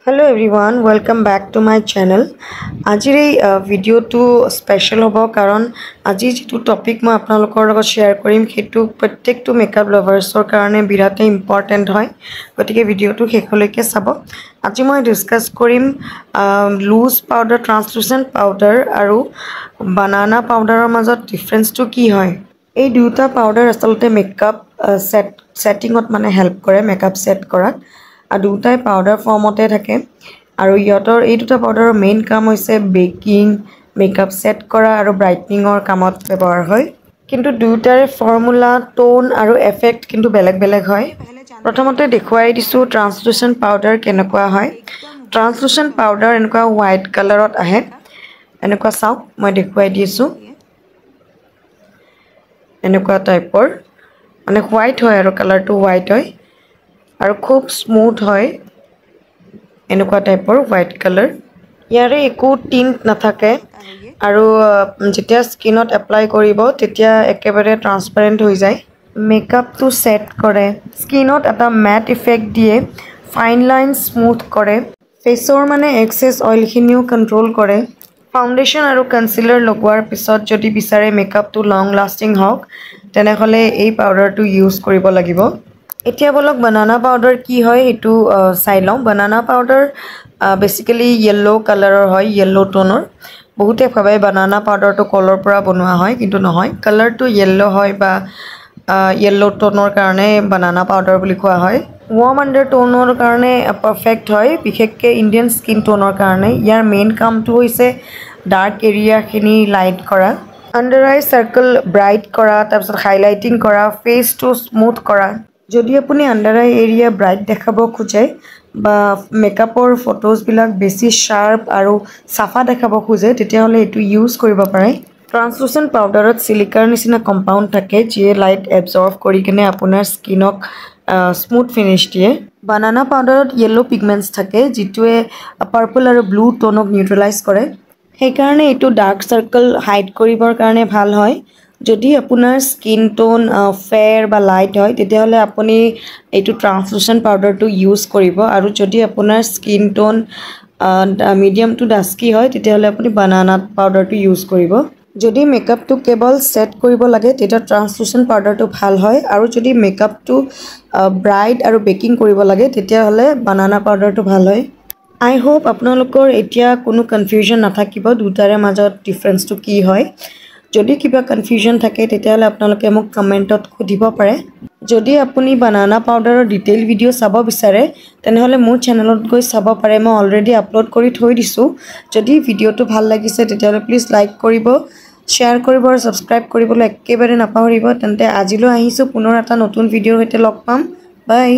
Hello everyone, welcome back to my channel. আজিৰ এই ভিডিওটো স্পেশাল হ'ব কাৰণ আজি যেটো টপিক মই আপোনালোকৰ লগত শেয়াৰ কৰিম হেতু প্ৰত্যেকটো মেকআপ লাভাৰ্ছৰ কাৰণে বিৰাতে ইম্পৰ্টেন্ট হয় গতিকে ভিডিওটো শেষলৈকে চাব আজি মই ডিসকাস কৰিম লুজ পাউডাৰ ট্ৰান্সলুসেন্ট পাউডাৰ আৰু বানানা পাউডাৰৰ মাজত ডিফাৰেন্সটো কি হয় এই দুটা পাউডাৰ আসলতে মেকআপ সেটিংত মানে হেল্প কৰে মেকআপ সেট কৰাত আৰু দুটাই পাউডাৰ ফৰ্মতে থাকে আৰু ইয়তৰ এই দুটা পাউডাৰৰ মেইন কাম হৈছে বেকিং মেকআপ সেট কৰা আৰু ব্ৰাইটনিংৰ কামত ব্যৱহাৰ হয় কিন্তু দুটাৰে ফৰ্মুলা টোন আৰু এফেক্ট কিন্তু বেলেগ বেলেগ হয় প্ৰথমতে দেখুৱাই দিছো ট্ৰান্সলুসেন্ট পাউডাৰ কেনেকুৱা হয় ট্ৰান্সলুসেন্ট পাউডাৰ এনেকুৱা হোৱাইট কালাৰত আহে এনেকুৱা চাওক মই দেখুৱাই দিছো এনেকুৱা টাইপৰ মানে হোৱাইট হয় আৰু কালাৰটো হোৱাইট হয় আৰু খুব স্মুথ হয় এনেকুৱা টাইপৰ হোৱাইট কালাৰ ইয়াৰে একো টিন্ট নাথাকে আৰু যেতিয়া স্কিনত এপ্লাই কৰিব তেতিয়া একেবাৰে ট্ৰান্সপাৰেন্ট হৈ যায় মেকআপটো সেট কৰে স্কিনত এটা ম্যাট ইফেক্ট দিয়ে ফাইন লাইন স্মুথ কৰে ফেসৰ মানে এক্সেস অইলখিনিও কন্ট্ৰোল কৰে ফাউন্ডেশন আৰু কনসিলাৰ লগোৱাৰ পিছত যদি বিচাৰে মেকআপটো লং লাস্টিং হওক তেনেহলে এই পাউডাৰটো ইউজ কৰিব লাগিব এতিয়া বলক বানানা পাউডাৰ কি হয় এটো চাই লও বানানা পাউডাৰ বেসিক্যালি ইয়েলো কালাৰৰ হয় ইয়েলো টোনৰ বহুতে ভাবে বানানা পাউডাৰটো কলৰ পৰা বনোৱা হয় কিন্তু নহয় কালাৰটো ইয়েলো হয় বা ইয়েলো টোনৰ কাৰণে বানানা পাউডাৰ বুলি কোৱা হয় ওয়াৰ্ম আন্ডাৰ টোনৰ কাৰণে পাৰফেক্ট হয় বিশেষকৈ ইন্ডিয়ান স্কিন টোনৰ কাৰণে ইয়াৰ মেইন কামটো হৈছে ডাৰ্ক এৰিয়াখিনি লাইট কৰা আন্ডাৰ আই সাৰ্কেল ব্ৰাইট কৰা তাৰপিছত হাইলাইটিং কৰা ফেসটো স্মুথ কৰা যদি আপুনি আন্ডাৰ আই এৰিয়া ব্ৰাইট দেখাব খোজে বা মেকআপৰ ফটোজ বিলাক বেছি শাৰ্প আৰু সাফা দেখাব খোজে তেতিয়া হলে এটো ইউজ কৰিব পাৰে ট্ৰান্সলুসেন্ট পাউডাৰত সিলিকাৰ নিচিনা কম্পাউন্ড থাকে যিয়ে লাইট এবজৰ্ব কৰি কিনে আপোনাৰ স্কিনক স্মুথ ফিনিশ দিয়ে বানানা পাউডাৰত ইয়েলো পিগমেন্টস থাকে যিটোৱে পাৰ্পল আৰু ব্লু টোনক নিউট্ৰেলাইজ কৰে সেইকাৰণে এটো ডাৰ্ক সাৰ্কেল হাইড কৰিবৰ কাৰণে ভাল হয় যদি আপোনাৰ স্কিন টোন ফেয়াৰ বা লাইট হয় তেতিয়া হলে আপুনি এটো ট্ৰান্সলুসেন্ট পাউডাৰটো ইউজ কৰিব আৰু যদি আপোনাৰ স্কিন টোন মিডিয়াম টু ডাস্কি হয় তেতিয়া হলে আপুনি বানানা পাউডাৰটো ইউজ কৰিব যদি মেকআপটো কেবল সেট কৰিব লাগে তেতিয়া ট্ৰান্সলুসেন্ট পাউডাৰটো ভাল হয় আৰু যদি মেকআপটো ব্ৰাইট আৰু বেকিং কৰিব লাগে তেতিয়া হলে বানানা পাউডাৰটো ভাল হয় I hope আপোনালোকৰ এতিয়া কোনো কনফিউজন নাথাকিব দুটাৰে মাজত ডিফাৰেন্সটো কি হয় যদি কিবা কনফিউজন থাকে তেতিয়া হলে আপোনালোকে মোক কমেন্টত খুদিব পাৰে যদি আপুনি বানানা পাউডাৰৰ ডিটেইল ভিডিও চাব বিচাৰে তেনেহলে মোৰ চেনেলত গৈ চাব পাৰে মই অলৰেডি আপলোড কৰি থৈ দিছো যদি ভিডিওটো ভাল লাগিছে তেতিয়া হলে প্লিজ লাইক কৰিব শেয়াৰ কৰিব আৰু সাবস্ক্ৰাইব কৰিবলৈ একেবাৰে নাপাহৰিব তেন্তে আজিলৈ আহিছো পুনৰ এটা নতুন ভিডিওৰ সৈতে লগ পাম বাই